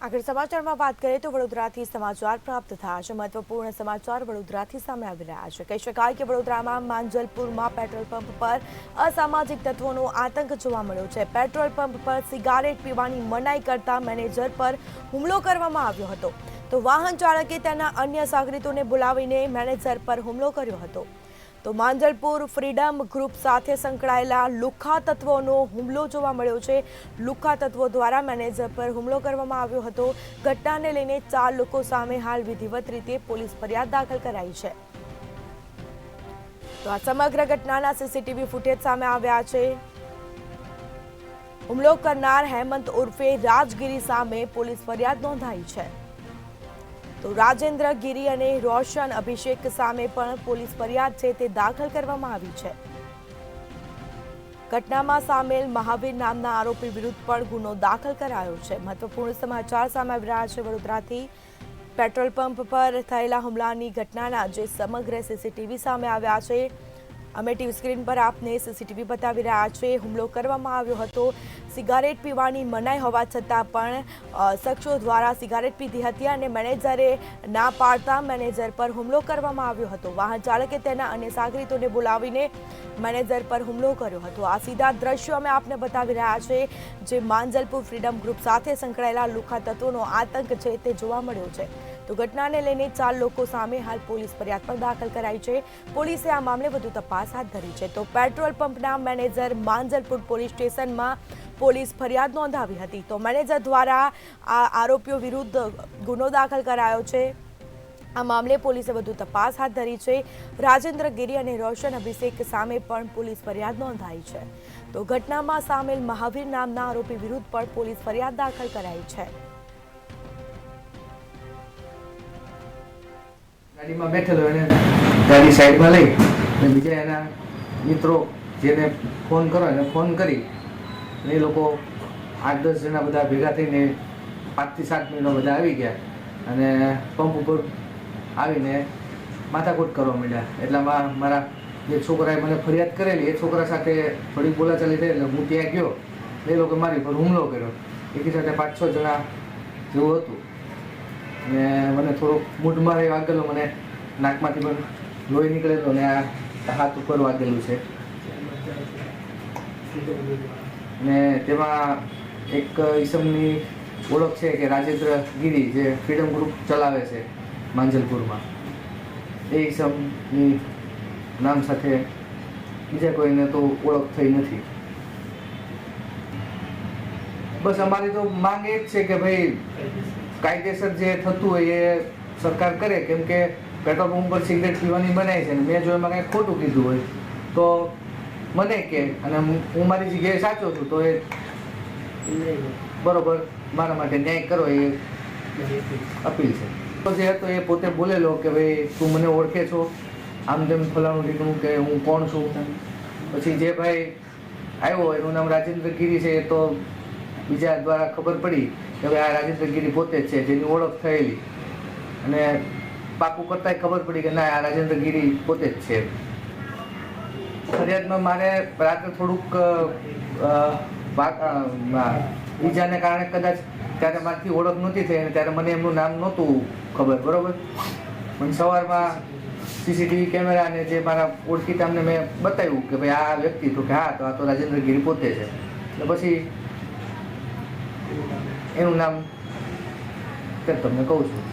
આગળ સમાચારમાં વાત કરીએ તો વડોદરાથી સમાચાર પ્રાપ્ત થયા છે। મહત્વપૂર્ણ સમાચાર વડોદરાથી સામે આવી રહ્યા છે। કહી શકાય કે વડોદરામાં માંજલપુરમાં પેટ્રોલ પંપ પર અસામાજિક તત્વોનો આતંક જોવા મળ્યો છે। પેટ્રોલ પંપ પર સિગારેટ પીવાની મનાઈ કરતા મેનેજર પર હુમલો કરવામાં આવ્યો હતો, તો વાહન ચાલકે તેના અન્ય સાગરીતોને બોલાવીને મેનેજર પર હુમલો કર્યો હતો। તો માંજલપુર ફ્રીડમ ગ્રુપ સાથે સંકળાયેલા લુખ્ખા તત્વોનો હુમલો જોવા મળ્યો છે। લુખ્ખા તત્વો દ્વારા મેનેજર પર હુમલો કરવામાં આવ્યો હતો। ઘટનાને લઈને 4 લોકો સામે હાલ વિધિવત રીતે પોલીસ ફરિયાદ દાખલ કરાઈ છે। તો આ સમગ્ર ઘટનાના સીસીટીવી ફૂટેજ સામે આવ્યા છે। હુમલો કરનાર હેમંત ઉર્ફે રાજગીરી સામે પોલીસ ફરિયાદ નોંધાઈ છે। તો રાજેન્દ્ર ગીરી અને રોશન અભિષેક સામે પણ પોલીસ ફરિયાદ છે તે દાખલ કરવામાં આવી છે। ઘટનામાં સામેલ મહાવીર નામના આરોપી વિરુદ્ધ પણ ગુનો દાખલ કરાયો છે। મહત્વપૂર્ણ સમાચાર સામે આવી રહ્યા છે વડોદરાથી। પેટ્રોલ પંપ પર થયેલા હુમલાની ઘટનાના જે સમગ્ર સીસીટીવી સામે આવ્યા છે, અમે ટીવી સ્ક્રીન પર આપને સીસીટીવી બતાવી રહ્યા છે। હુમલો કરવામાં આવ્યો હતો। સિગારેટ પીવાની મનાઈ હોવા છતાં પણ શખ્સો દ્વારા સિગારેટ પીધી હતી અને મેનેજરે ના પાડતા મેનેજર પર હુમલો કરવામાં આવ્યો હતો। વાહન ચાલકે તેના અન્ય સાગરીતોને બોલાવીને મેનેજર પર હુમલો કર્યો હતો। આ સીધા દ્રશ્યો અમે આપને બતાવી રહ્યા છે, જે માંજલપુર ફ્રીડમ ગ્રુપ સાથે સંકળાયેલા લુખ્ખા તત્વોનો આતંક છે તે જોવા મળ્યો છે। તો ઘટનાને લઈને 4 લોકો સામે હાલ પોલીસ ફરિયાદ પણ દાખલ કરાઈ છે। પોલીસે આ મામલે વધુ તપાસ હાથ ધરી છે। તો પેટ્રોલ પંપના મેનેજર માંજલપુર પોલીસ સ્ટેશનમાં પોલીસ ફરિયાદ નોંધાવી હતી। તો મેનેજર દ્વારા આ આરોપીઓ વિરુદ્ધ ગુનો દાખલ કરાયો છે। આ મામલે પોલીસે વધુ તપાસ હાથ ધરી છે। રાજેન્દ્ર ગીરી અને રોશન અભિષેક સામે પણ પોલીસ ફરિયાદ નોંધાઈ છે। તો ઘટનામાં સામેલ મહાવીર નામના આરોપી વિરુદ્ધ પણ પોલીસ ફરિયાદ દાખલ કરાઈ છે। ગાડીમાં બેઠેલો એને ગાડી સાઈડમાં લઈ અને બીજા એના મિત્રો જેને ફોન કરો એને ફોન કરી એ લોકો 8-10 જણા બધા ભેગા થઈને 5 થી 7 મિનિટમાં બધા આવી ગયા અને પંપ ઉપર આવીને માથાકૂટ કરવા માંડ્યા। એટલામાં મારા જે છોકરાએ મને ફરિયાદ કરેલી એ છોકરા સાથે થોડીક બોલાચાલી થઈ એટલે હું ત્યાં ગયો। એ લોકો મારી પર હુમલો કર્યો। એકી સાથે 5-6 જણા જેવું હતું ને મને થોડોક મૂઢમાં વાગેલો, મને નાકમાંથી પણ લોહી નીકળેલો ને આ હાથ ઉપર વાગેલું છે ને તેમાં એક ઈસમની ઓળખ છે કે રાજેન્દ્ર ગીરી, જે ફ્રીડમ ગ્રુપ ચલાવે છે માંજલપુરમાં। એ ઈસમની નામ સાથે બીજા કોઈને તો ઓળખ થઈ નથી। બસ અમારી તો માંગ એ જ છે કે ભાઈ કાયદેસર જે થતું હોય એ સરકાર કરે, કેમ કે પેટ્રોલ પંપ પર સિગરેટ પીવાની બનાવી છે ને મેં જો એમાં કંઈ ખોટું કીધું હોય તો મને કે અને હું મારી જગ્યાએ સાચો છું તો એ બરોબર મારા માટે ન્યાય કરો એ અપીલ છે। તો જે હતો એ પોતે બોલેલો કે ભાઈ તું મને ઓળખે છો, આમ તેમ ફલાણું ઢીકણું કે હું કોણ છું। પછી જે ભાઈ આવ્યો એનું નામ રાજેન્દ્ર ગીરી છે, એ તો બીજા દ્વારા ખબર પડી કે ભાઈ આ રાજેન્દ્ર ગીરી પોતે જ છે, જેની ઓળખ થયેલી અને પાકું કરતાંય ખબર પડી કે ના આ રાજેન્દ્ર ગીરી પોતે જ છે। ફરિયાદમાં મારે રાત્રે થોડુંક બીજાને કારણે કદાચ ત્યારે મારાથી ઓળખ નહોતી થઈ અને ત્યારે મને એમનું નામ નહોતું ખબર, બરોબર। પણ સવારમાં સીસીટીવી કેમેરા અને જે મારા ઓળખીતામને મેં બતાવ્યું કે ભાઈ આ વ્યક્તિ તો કે હા તો આ તો રાજેન્દ્ર ગીરી પોતે છે। એટલે પછી એનું નામ તમને કહું છું।